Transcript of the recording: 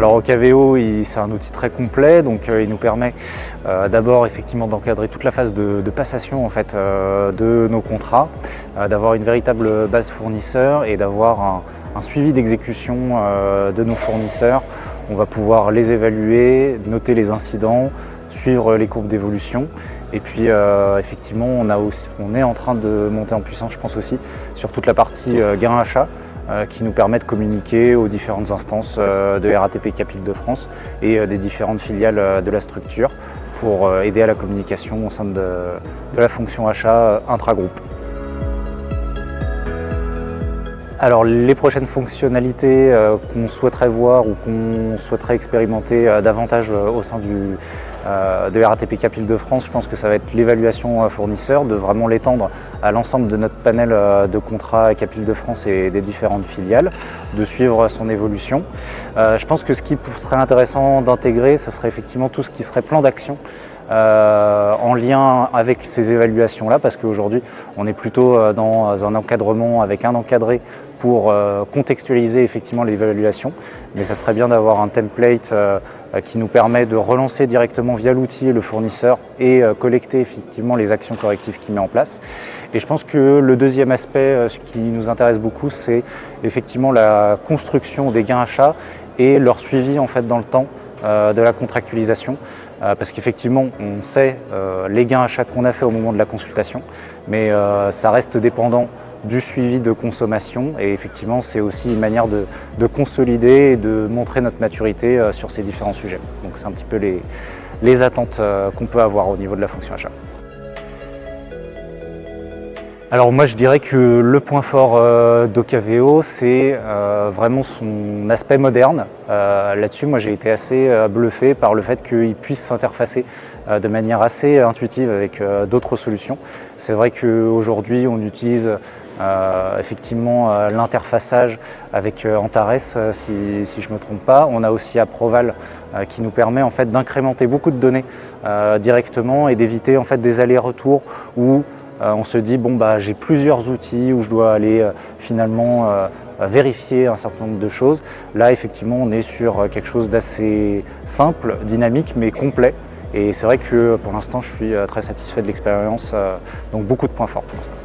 Alors OKVO, c'est un outil très complet, donc il nous permet d'abord effectivement d'encadrer toute la phase de passation en fait, de nos contrats, d'avoir une véritable base fournisseur et d'avoir un suivi d'exécution de nos fournisseurs. On va pouvoir les évaluer, noter les incidents, suivre les courbes d'évolution. Et puis effectivement, on est en train de monter en puissance, je pense aussi, sur toute la partie gain achat, qui nous permet de communiquer aux différentes instances de RATP Cap Île-de-France et des différentes filiales de la structure pour aider à la communication au sein de la fonction achat intragroupe. Alors les prochaines fonctionnalités qu'on souhaiterait voir ou qu'on souhaiterait expérimenter davantage au sein de RATP Cap Île-de-France, je pense que ça va être l'évaluation fournisseur, de vraiment l'étendre à l'ensemble de notre panel de contrats Cap Île-de-France et des différentes filiales, de suivre son évolution. Je pense que ce qui serait intéressant d'intégrer, ça serait effectivement tout ce qui serait plan d'action en lien avec ces évaluations-là, parce qu'aujourd'hui on est plutôt dans un encadrement avec un encadré pour contextualiser effectivement l'évaluation, mais ça serait bien d'avoir un template qui nous permet de relancer directement via l'outil le fournisseur et collecter effectivement les actions correctives qu'il met en place. Et je pense que le deuxième aspect qui nous intéresse beaucoup, c'est effectivement la construction des gains achats et leur suivi en fait dans le temps de la contractualisation. Parce qu'effectivement, on sait les gains achats qu'on a fait au moment de la consultation, mais ça reste dépendant du suivi de consommation et effectivement, c'est aussi une manière de consolider et de montrer notre maturité sur ces différents sujets. Donc c'est un petit peu les attentes qu'on peut avoir au niveau de la fonction achat. Alors moi je dirais que le point fort d'OKVO, c'est vraiment son aspect moderne. Là-dessus, moi j'ai été assez bluffé par le fait qu'il puisse s'interfacer de manière assez intuitive avec d'autres solutions. C'est vrai qu'aujourd'hui on utilise effectivement l'interfaçage avec Antares, si je ne me trompe pas. On a aussi Aproval qui nous permet en fait d'incrémenter beaucoup de données directement et d'éviter en fait des allers-retours où on se dit bon bah j'ai plusieurs outils où je dois aller finalement vérifier un certain nombre de choses. Là effectivement on est sur quelque chose d'assez simple, dynamique mais complet. Et c'est vrai que pour l'instant je suis très satisfait de l'expérience, donc beaucoup de points forts pour l'instant.